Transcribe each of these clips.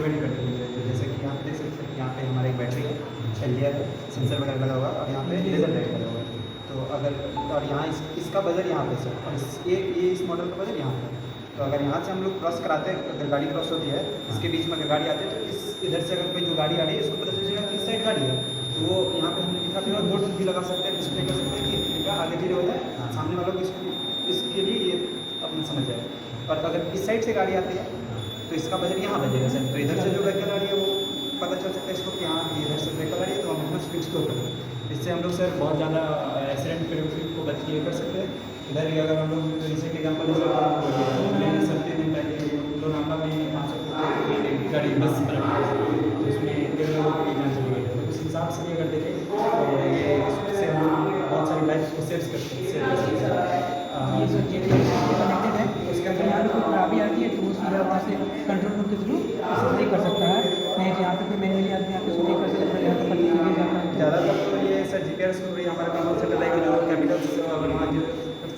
Divide कर देंगे। तो जैसे कि यहाँ पे देख सकते हैं, यहाँ पे हमारा एक बैटरी है, एलडीआर सेंसर वगैरह लगा हुआ, और यहाँ पे लेजर लाइट लगा हुआ है। तो अगर और यहाँ इसका बजट यहाँ पे सर, और ये इस मॉडल का बजट यहाँ पे। तो अगर यहाँ से हम लोग क्रॉस कराते हैं, अगर गाड़ी क्रॉस होती है इसके बीच में, अगर गाड़ी आती है तो इस इधर से अगर कोई जो गाड़ी आ रही है इसको पता चल जाएगा कि इस साइड गाड़ी है। तो वो यहाँ पे हमने लिखा भी और बोर्ड भी लगा सकते हैं, डिस्प्ले कर सकते हैं कि इनका आगे धीरे होता है, सामने वालों को इसके लिए ये अपना समझ जाए। और अगर इस साइड से गाड़ी आती है तो इसका बजट यहाँ बजेगा सर। तो इधर से जो व्हीकल आ रही है वो पता चल सकता है इसको कि हाँ इधर से व्हीकल आ रही है, तो हम अपना स्पीड स्लो करें। इससे हम लोग सर बहुत ज़्यादा एक्सीडेंट को बच के कर सकते हैं। इधर ही अगर हम लोग रिसेंट एग्जाम्पल जैसे सकते हैं पहले लोनावला में 500 गाड़ी बस पलट गई, तो उसमें 13 लोगों की जान चली गई। तो उस हिसाब से भी अगर देखें तो ये इससे हम लोग बहुत सारी लाइफ को सेव कर सकते हैं। ये जो चीज़ें कनेक्टेड है, उसके अंदर यहाँ पे कोई खराबी आती है तो वो सीधा वहाँ से कंट्रोल रूम के थ्रू इसे सही कर सकता है। नहीं यहाँ पे कोई मैनुअली आदमी यहाँ पे सही कर सकता है, यहाँ पे पट्टी लगी जाता है। ज़्यादातर तो ये सर जीपीएस को भी हमारे कंट्रोल सेंटर रहेगा, जो कैपिटल अगर वहाँ जो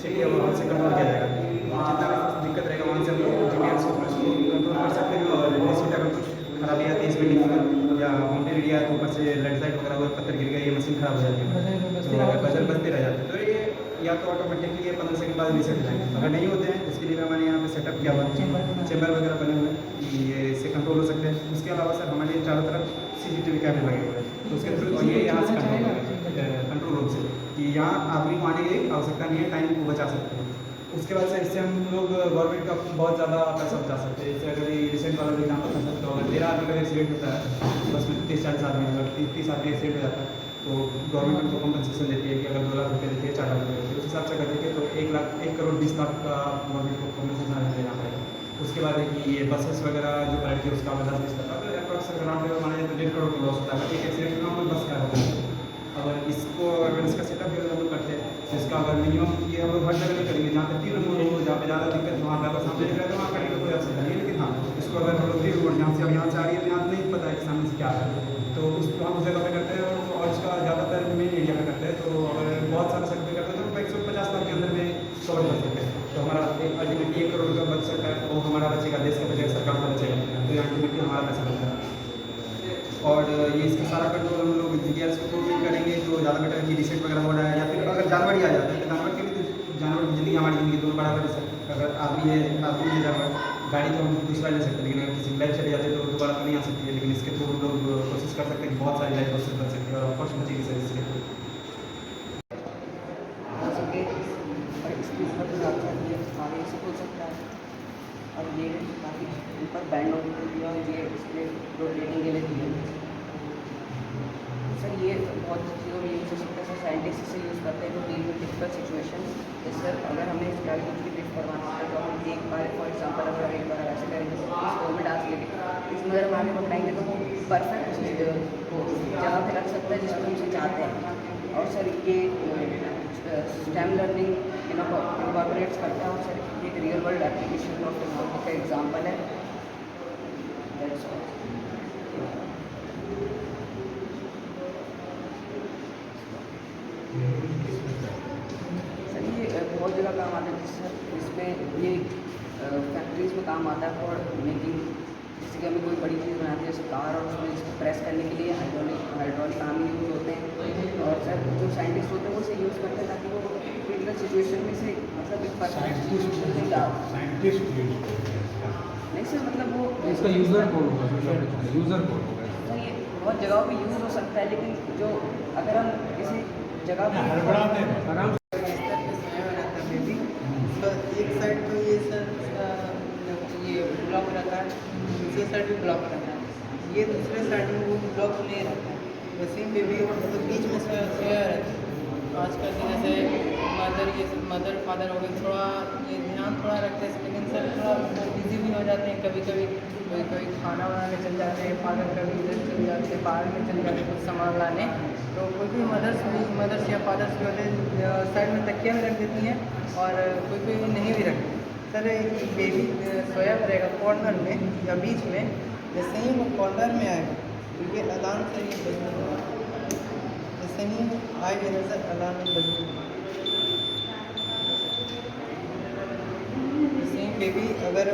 सिटी है वहाँ से कंट्रोल किया जाएगा। जितना भी दिक्कत रहेगा वहाँ से हम लोग जीपीएस को कंट्रोल कर सकते हैं। और जैसे अगर कुछ खराबी आती है इस बिल्डिंग में या बाउंड्री एरिया है तो ऊपर से लेफ्ट साइड वगैरह हुआ, पत्थर गिर गया, ये मशीन खराब हो जाती है, तो बजर बजते रह जाते हैं। तो ये या तो ऑटोमेटिकली 15 सेकंड बाद रीसेट हो जाएंगे। अगर नहीं होते हैं इसके लिए हमारे यहाँ पे सेटअप किया हुआ है, चेंबर वगैरह बने हुए हैं कि ये इससे कंट्रोल हो सकते हैं। उसके अलावा सर हमारे चारों तरफ CCTV कैमरे लगे हुए हैं, तो उसके थ्रू ये यहाँ से कंट्रोल रूम से कि यहाँ आदमी को आने की आवश्यकता नहीं है, टाइम को बचा सकते हैं। उसके बाद से इससे हम लोग गवर्नमेंट का बहुत ज़्यादा पैसा बचा सकते हैं। जैसे अगर ये रिसेंट वाला एग्जाम्पल था, तो अगर 13 आदमी का एक्सीडेंट होता है बस में 30-40 आदमी, अगर 30 आदमी एक्सीडेंट हो जाता है तो गवर्नमेंट उनको कम्पनसेशन देती है कि अगर 2 लाख रुपये देती है, 4 लाख रुपये देती है, उस हिसाब से अगर देखें तो 1 करोड़ 20 लाख का गवर्नमेंट को कम्पनसेशन देना पड़ेगा। उसके बाद है कि ये बसेस वगैरह जो पलट के उसका 50-20 लाख, अगर अप्रॉक्स अराउंड माना जाए तो 1.5 करोड़ का लॉस होता है। एक एक्सीडेंट में हम लोग बस का होता है। अगर इसको अगर इसका सेटअप भी हम लोग करते हैं तो इसका अगर मिनिमम ये हम लोग हर जगह नहीं करेंगे, जहाँ पे 3 रोड हो, जहाँ पे ज़्यादा दिक्कत है वहाँ पे अगर सामने दिख रहा है तो वहाँ करेंगे, कोई असुविधा नहीं है। लेकिन हाँ इसको अगर हम लोग 3 रोड जहाँ से अब यहाँ से आ रही है तो यहाँ नहीं पता है कि सामने से क्या आ रहा है, तो उसको हम उस जगह पे करते हैं और इसका ज़्यादातर मेन एरिया में करते हैं। तो अगर बहुत सारा सेट पे करते हैं तो 150 लाख के अंदर में कवर कर सकते हैं। तो हमारा अल्टीमेटली 1 करोड़ का बच सकता है, वो हमारा बचेगा, देश का बचेगा, सरकार का बचेगा, तो अल्टीमेटली हमारा पैसा बचता है। और ये इसका सारा कंट्रोल हम लोग जीपीएस को भी करेंगे तो ज़्यादा बेटर है कि रिसेट वगैरह हो रहा है, या फिर अगर जानवर ही आ जाता है तो जानवर के भी, तो जानवर की ज़िंदगी हमारी ज़िंदगी दोनों बराबर है सर। अगर आदमी है जानवर, गाड़ी तो हम दूसरा ले सकते हैं, लेकिन अगर किसी लाइफ चले जाते हैं तो दोबारा तो नहीं आ सकती है। लेकिन इसके थ्रू हम लोग कोशिश कर सकते हैं कि बहुत सारी लाइफ बच सकती है और ऑफकोर्स बचेगी सर इसके थ्रू। और ये काफ़ी ऊपर बैंड होने के लिए और ये इसमें रोटेटिंग के लिए दिए सर। ये बहुत चीज़ों में यूज़ हो सकता है सर। साइंटिस्ट इसे यूज़ करते हैं जो deal with difficult situation. Sir अगर हमें इस गाड़ी को ब्रीफ करवाना है तो हम एक बार फॉर एग्जाम्पल अगर एक बार ऐसे करेंगे तो इसको में डाल लेंगे, इसमें अगर हम आगे बढ़ाएंगे तो वो परफेक्ट जगह पर रख सकता है जिसमें हम चाहते हैं। और सर ये स्टेम लर्निंग इनकॉर्पोरेट्स करता है और सर एक real world application of technology का एग्जांपल है। सर ये बहुत जगह काम आता है सर। इसमें ये फैक्ट्रीज में काम आता है फॉर मेकिंग, जैसे कि हमें कोई बड़ी चीज़ बनाती है जैसे कार, और उसमें इसको प्रेस करने के लिए हाइड्रोलिक आर्म यूज़ होते हैं। और सर जो साइंटिस्ट होते हैं वो इसे यूज़ करते हैं ताकि वो क्रिटिकल सिचुएशन में से मतलब एक परफेक्ट सोल्यूशन नहीं डाल। नहीं सर मतलब वो इसका यूज़र कोड होगा, यूज़र कोड होगा। तो ये बहुत जगहों पे यूज़ हो सकता है, लेकिन जो अगर हम किसी जगह पर आराम एक साइड तो ये सर ये ब्लॉक रहता है, दूसरे साइड भी ब्लॉक रहता है, ये दूसरे साइड में वो ब्लॉक नहीं रहता है, वैसे पे भी मतलब बीच में से रहता है। आजकल की जैसे मदर फादर हो गए, थोड़ा ये ध्यान थोड़ा रखते हैं, लेकिन सर थोड़ा बिजी भी हो जाते हैं। कभी कभी कोई खाना बनाने चल जाते हैं, फादर कभी इधर चल जाते हैं, बाहर में चल जाते हैं कुछ सामान लाने। तो कोई मदर्स या फादर्स जो होते हैं साइड में तकिया में रख देती हैं और कोई नहीं भी रखते। सर एक बेबी सोया रहेगा कॉर्नर में या बीच में, जैसे ही वो कॉर्नर में आएगा तो ये अलार्म से ये बजने, जैसे ही आएगा नजर अलार्म में बजने, जैसे ही बेबी अगर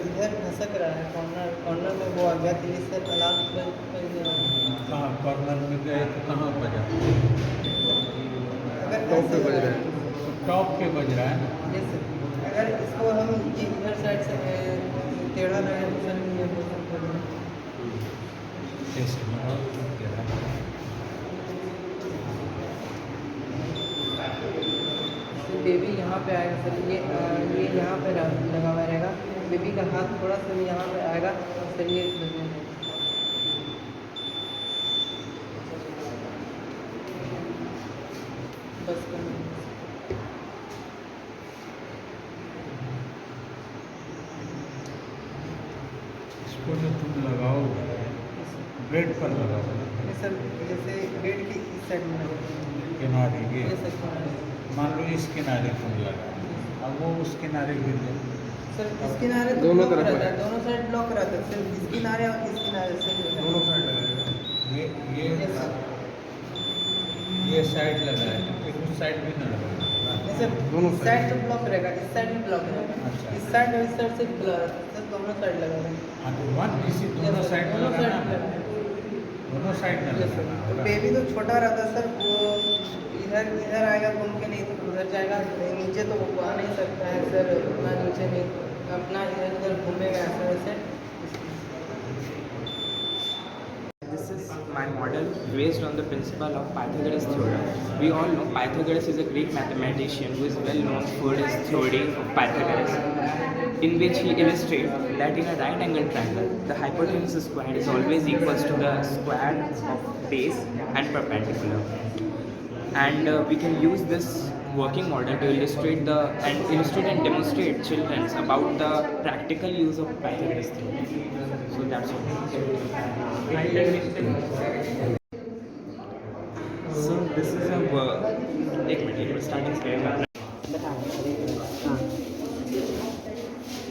इधर खसक रहा है कॉर्नर में वो आ गया तो ये सर अलार्म कहाँ कॉर्नर में गए तो कहाँ बजा? अगर टॉप पे ऐसे बज रहा है। तो टॉप पे बज रहा है ना। ये सर अगर इसको हम ये इधर साइड से टेढ़ा रहे तो सर ये हो सकता है। ऐसे में और दे रहा है। तो बेबी यहाँ पे आएगा सर ये यहाँ पे लगा हुआ रहेगा। बेबी का हाथ थोड़ा सा यहाँ पे आएगा सर ये बस इसको जो तुम लगाओ ब्रेड पर लगाओ ये सर जैसे गेट की इस साइड में लगा किनारे ये ये सर मान लो इस किनारे तुम लगाओ, अब वो उस किनारे गिर जाए। सर इस किनारे तो दोनों ब्लॉक तरफ रहता है है। दोनों साइड ब्लॉक रहता है सर इस किनारे और इस किनारे से दोनों साइड लगाएगा। ये साइड लगाए फिर उस साइड भी ना लगाए। सर दोनों इस साइड तो ब्लॉक रहेगा इस साइड भी ब्लॉक रहेगा अच्छा। इस साइड और इस साइड से ब्लॉक सर दोनों साइड लगा रहेगा हाँ तो वन किसी दोनों साइड में दोनों लगाना साइड है। दोनों साइड में लगाना होगा। बेबी तो छोटा रहता है सर वो इधर आएगा घूम के नहीं तो उधर जाएगा नीचे तो वो आ नहीं सकता है सर उतना नीचे नहीं अपना इधर उधर घूमेगा ऐसे वैसे This is my model based on the principle of Pythagoras theorem. We all know Pythagoras is a Greek mathematician who is well known for his theory of Pythagoras, in which he illustrates that in a right angle triangle, the hypotenuse squared is always equals to the square of base and perpendicular. And we can use this working model to illustrate and demonstrate children about the practical use of Pythagoras theorem. So that's all. So this is a एक minute starting से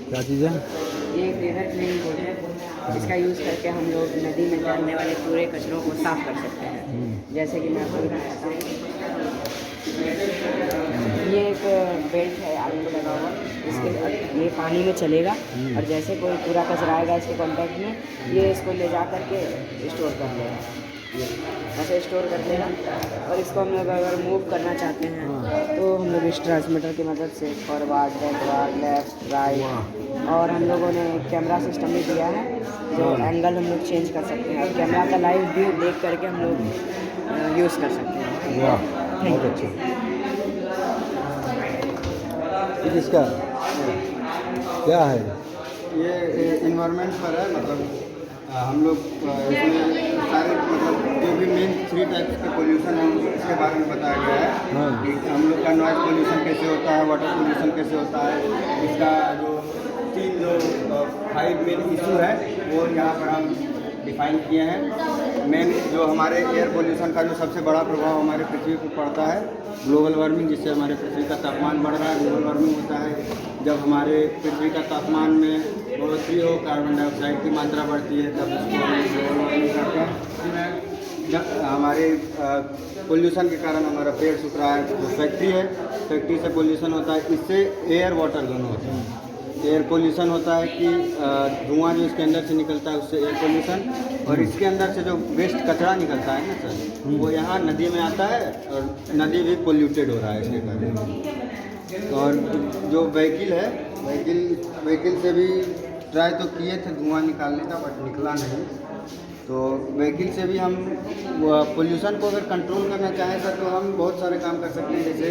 क्या चीज़ है? ये एक river cleaning board है जिसका use करके हम लोग नदी में जाने वाले पूरे कचरों को साफ कर सकते हैं। जैसे कि मैं आपको दिखाता हूँ, ये एक बेल्ट है आगे को लगा हुआ, इसके ये पानी में चलेगा और जैसे कोई पूरा कचरा आएगा इसके कांटेक्ट में ये इसको ले जा करके स्टोर कर लेगा, ऐसे स्टोर कर लेगा। और इसको हम लोग अगर मूव करना चाहते हैं तो हम लोग इस ट्रांसमीटर की मदद से फॉरवर्ड बैकवर्ड लेफ्ट राइट, और हम लोगों ने कैमरा सिस्टम भी दिया है जो एंगल हम लोग चेंज कर सकते हैं और कैमरा का लाइव व्यू देख करके हम लोग यूज़ कर सकते हैं। वाह बहुत अच्छा। ये किसका क्या है? ये इन्वायरमेंट पर है, मतलब हम लोग इसमें सारे मतलब जो भी मेन 3 टाइप्स के पोल्यूशन हैं इसके बारे में बताया गया है। हाँ। कि हम लोग का नॉइज़ पोल्यूशन कैसे होता है, वाटर पोल्यूशन कैसे होता है, इसका जो 5 मेन इशू है वो यहाँ पर हम डिफाइन किए हैं। मेन जो हमारे एयर पोल्यूशन का जो सबसे बड़ा प्रभाव हमारे पृथ्वी पर पड़ता है ग्लोबल वार्मिंग, जिससे हमारे पृथ्वी का तापमान बढ़ रहा है। ग्लोबल वार्मिंग होता है जब हमारे पृथ्वी का तापमान में बढ़ोतरी हो, कार्बन डाइऑक्साइड की मात्रा बढ़ती है, तब इसको हम ग्लोबल वार्मिंग कहते हैं। जब हमारे पोल्यूशन के कारण हमारा पेड़ सूख रहा है, जो फैक्ट्री है, फैक्ट्री से पोल्यूशन होता है, इससे एयर वाटर दोनों होते हैं। एयर पोल्यूशन होता है कि धुआं जो इसके अंदर से निकलता है उससे एयर पोल्यूशन, और इसके अंदर से जो वेस्ट कचरा निकलता है ना सर, वो यहाँ नदी में आता है और नदी भी पोल्यूटेड हो रहा है इसके कारण। और जो व्हीकल है, व्हीकल से भी ट्राई तो किए थे धुआं निकालने का, बट निकला नहीं। तो व्हीकल से भी हम पोल्यूशन को अगर कंट्रोल करना चाहें सर तो हम बहुत सारे काम कर सकते हैं। जैसे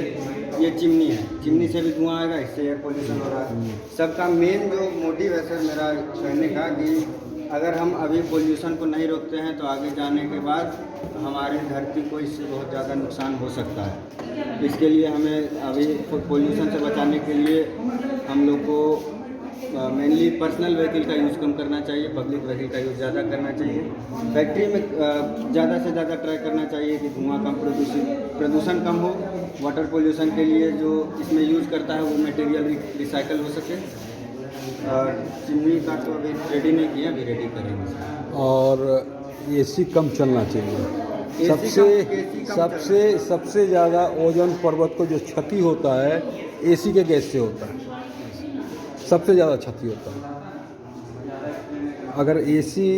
ये चिमनी है, चिमनी से भी धुआं आएगा, इससे एयर पोल्यूशन हो रहा है। सबका मेन जो मोटिव है सर मेरा कहने का कि अगर हम अभी पोल्यूशन को नहीं रोकते हैं तो आगे जाने के बाद हमारी धरती को इससे बहुत ज़्यादा नुकसान हो सकता है। इसके लिए हमें अभी पोल्यूशन से बचाने के लिए हम लोग को मेनली पर्सनल व्हीकल का यूज़ कम करना चाहिए, पब्लिक व्हीकल का यूज़ ज़्यादा करना चाहिए। फैक्ट्री में ज़्यादा से ज़्यादा ट्राई करना चाहिए कि धुआं कम, प्रदूषण कम हो। वाटर पोल्यूशन के लिए जो इसमें यूज़ करता है वो मटेरियल रिसाइकल हो सके। और चिमनी का तो अभी रेडी नहीं किया, अभी रेडी करेंगे। और एसी कम चलना चाहिए। सबसे ज़्यादा ओजोन परत को जो क्षति होता है एसी के गैस से होता है। सबसे ज़्यादा क्षति होता है। अगर एसी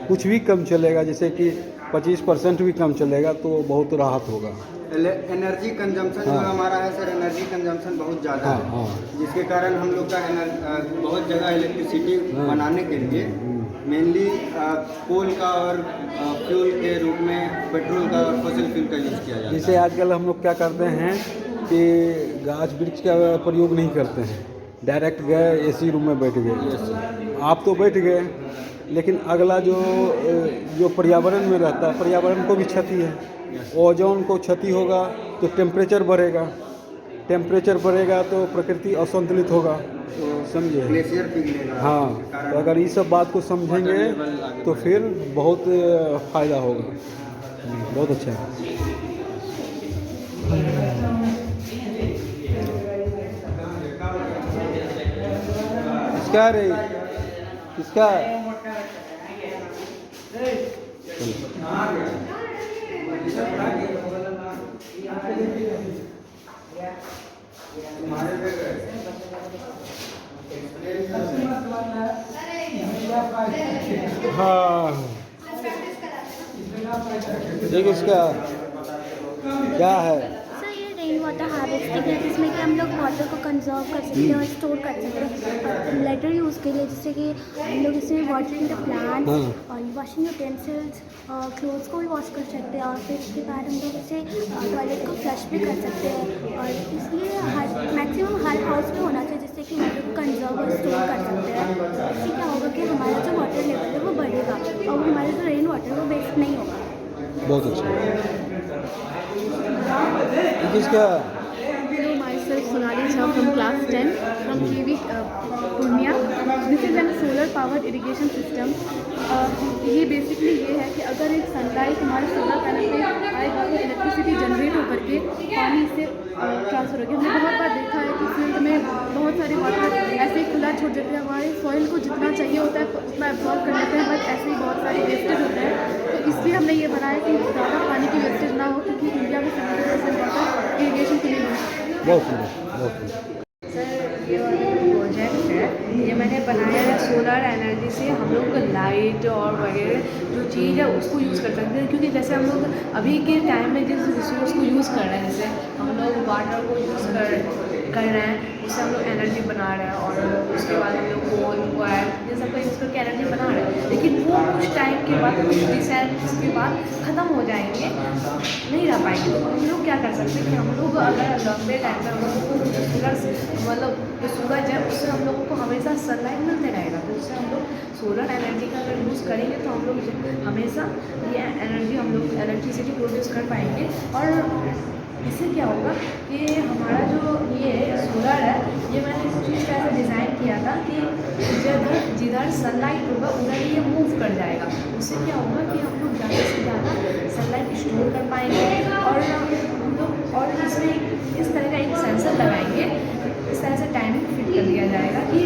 कुछ भी कम चलेगा, जैसे कि 25% भी कम चलेगा तो बहुत राहत होगा। एनर्जी कंजम्पशन जो हमारा है सर, एनर्जी कंजम्पशन बहुत ज़्यादा हाँ, है, हाँ। जिसके कारण हम लोग का बहुत जगह इलेक्ट्रिसिटी हाँ। बनाने के लिए मेनली कोल का और फ्यूल के रूप में पेट्रोल का और फॉसिल फ्यूल का यूज़ किया जाता है। जैसे आजकल हम लोग क्या करते हैं कि गाछ वृक्ष का प्रयोग नहीं करते हैं, डायरेक्ट गए एसी रूम में बैठ गए। आप तो बैठ गए, लेकिन अगला जो पर्यावरण में रहता है, पर्यावरण को भी क्षति है। ओजोन को क्षति होगा तो टेम्परेचर बढ़ेगा, टेम्परेचर बढ़ेगा तो प्रकृति असंतुलित होगा, समझे। ग्लेशियर पिघलेगा। हाँ, तो अगर ये सब बात को समझेंगे तो फिर बहुत फ़ायदा होगा। बहुत अच्छा है। किसका रे, किसका? हाँ, ये किसका क्या है? सर ये रेन वाटर हार्वेस्टिंग है, जिसमें कि हम लोग वाटर को कंजर्व कर सकते हैं और स्टोर कर सकते हैं लेटर यूज़ के लिए, जिससे कि हम लोग इसमें वाटरिंग द प्लांट्स और वॉशिंग यूटेंसिल्स, क्लोथ्स को भी वॉश कर सकते हैं, और फिर उसके बाद हम लोग इसे टॉयलेट को फ्लश भी कर सकते हैं। और इसलिए मैक्सिमम हर हाउस में होना चाहिए, जिससे कि हम लोग कंजर्व और स्टोर कर सकते हैं। इससे क्या होगा कि हमारा जो वाटर लेवल है वो बढ़ेगा और हमारा जो रेन वाटर है वो वेस्ट नहीं होगा। बहुत अच्छा। ये किसका? Hello, myself Sonali Jha from class 10 from GV Purnia. This is a solar powered irrigation system. ये बेसिकली ये है कि अगर एक सनलाइट हमारे सोलर पैनल पे आएगा तो इलेक्ट्रिसिटी जनरेट होकर के पानी से ट्रांसफर होगी। हमने बहुत बार देखा है कि फील्ड में बहुत सारे वाटर ऐसे ही खुला छोड़ देते हैं, हमारे सॉइल को जितना चाहिए होता है उतना एब्जॉर्ब कर लेते हैं, बट ऐसे ही बहुत सारे वेस्टेज होते हैं। तो इसलिए हमने ये बनाया कि ज़्यादा पानी की वेस्टेज ना हो, क्योंकि इंडिया में 70% वाटर इरीगेशन के लिए यूज़ है। बहुत सुंदर, बहुत सुंदर। सर ये वाला प्रोजेक्ट है, ये मैंने बनाया है सोलर एनर्जी से। हम लोग लाइट और वगैरह जो चीज़ है उसको यूज़ कर सकते हैं, क्योंकि जैसे हम लोग अभी के टाइम में जिस रिसोर्स को यूज़ कर रहे हैं, जैसे हम लोग वाटर को यूज़ कर रहे हैं, उससे हम लोग एनर्जी बना रहे हैं, और उसके बाद हम लोग कोल वायर ये सब का यूज़ करके एनर्जी बना रहे हैं। लेकिन वो कुछ टाइम के बाद, कुछ डिसेंट्स के बाद ख़त्म हो जाएंगे, नहीं रह पाएंगे। तो हम लोग क्या कर सकते हैं कि हम लोग अगर लंबे टाइम तक हम लोगों को मतलब जो सूरज है उससे हम लोगों को हमेशा सनलाइट मिलते रहेगा, तो उससे हम लोग सोलर एनर्जी का अगर यूज़ करेंगे तो हम लोग हमेशा ये एनर्जी हम लोग इलेक्ट्रिसिटी प्रोड्यूस कर पाएंगे। और इससे क्या होगा कि हमारा जो ये सोलर है, ये मैंने कुछ इस तरह से डिज़ाइन किया था कि जिधर सनलाइट होगा उधर ये मूव कर जाएगा। उससे क्या होगा कि हम लोग ज़्यादा से ज़्यादा सनलाइट स्टोर कर पाएंगे, और हम लोग और इसमें इस तरह का एक सेंसर लगाएंगे, इस तरह से टाइमिंग फिट कर दिया जाएगा कि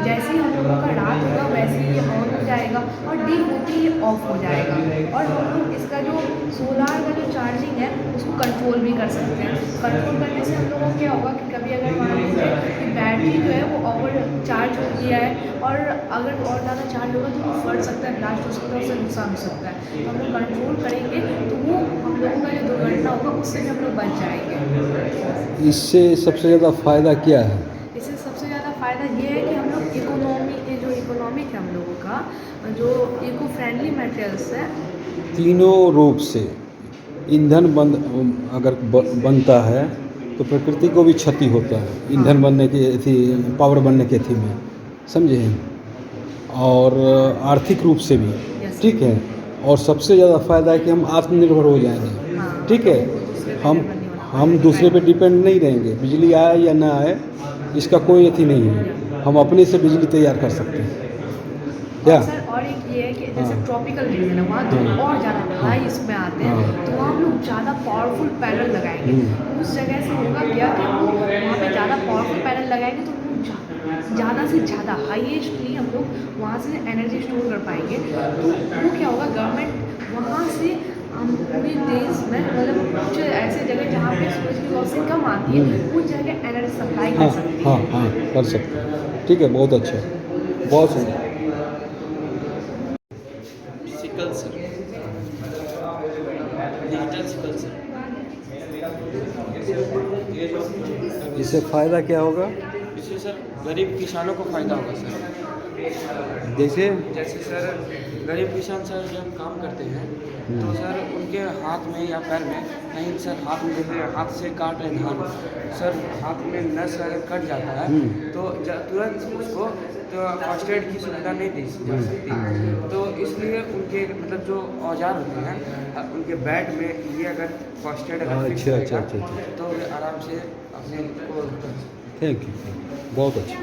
जैसे ही हम लोगों का रात होगा वैसे ही ये ऑन हो जाएगा और डे होते ही ये ऑफ हो जाएगा। और हम लोग इसका जो सोलार का जो चार्जिंग है उसको कंट्रोल भी कर सकते हैं। कंट्रोल करने से हम लोगों को क्या होगा कि कभी अगर मान लीजिए कि बैटरी जो है वो ओवर चार्ज हो गया है और अगर और ज़्यादा चार्ज होगा तो वो फट सकता है, ब्लास्ट हो सकता है, उससे नुकसान हो सकता है। तो हम लोग कंट्रोल करेंगे तो वो हम लोगों का जो दुर्घटना होगा उससे भी हम लोग बच जाएंगे। इससे सबसे ज़्यादा फ़ायदा क्या है? इससे सबसे ज़्यादा फ़ायदा ये है कि हम लोग इकोनॉमिक है हम लोगों का, जो इको फ्रेंडली मटेरियल्स है। तीनों रूप से ईंधन अगर बनता है तो प्रकृति को भी क्षति होता है, ईंधन बनने की थी, पावर बनने की थी में, समझे, और आर्थिक रूप से भी, ठीक है। और सबसे ज़्यादा फ़ायदा है कि हम आत्मनिर्भर हो जाएंगे, ठीक है। हम दूसरे पे डिपेंड नहीं रहेंगे, बिजली आए या ना आए इसका कोई अथी नहीं है, हम अपने से बिजली तैयार कर सकते हैं क्या। सर और एक ये है कि जैसे ट्रॉपिकल रीजन है वहाँ तो और ज़्यादा हाई इसमें आते हैं, तो वहाँ हम लोग ज़्यादा पावरफुल पैनल लगाएंगे। उस जगह से होगा क्या कि हम लोग वहाँ पे ज़्यादा पावरफुल पैनल लगाएंगे तो ज़्यादा से ज़्यादा हाईएस्टली हम लोग वहाँ से एनर्जी स्टोर कर पाएंगे। तो वो क्या होगा, गवर्नमेंट वहाँ से हम पूरे देश में मतलब कुछ ऐसे जगह जहाँ पे सूरज की रोशनी कम आती है उस जगह एनर्जी सप्लाई कर सकती है। हाँ हाँ कर सकते हैं। ठीक है, बहुत अच्छा, बहुत सुंदर। Sickle sir, digital sickle sir. इससे फ़ायदा क्या होगा? इससे सर गरीब किसानों को फ़ायदा होगा सर। जैसे जैसे सर गरीब किसान सर जब काम करते हैं तो सर उनके हाथ में या पैर में कहीं सर हाथ में जैसे हाथ से काट रहे धान, सर हाथ में नस अगर कट जाता है तो तुरंत उसको तो फर्स्ट एड की सुविधा नहीं दी जा सकती। तो इसलिए उनके मतलब जो औजार होते हैं उनके बैट में ये अगर फर्स्ट एड अगर फिक्स अच्छा, रहेगा, तो वे आराम से अपने को थैंक यू, बहुत अच्छा।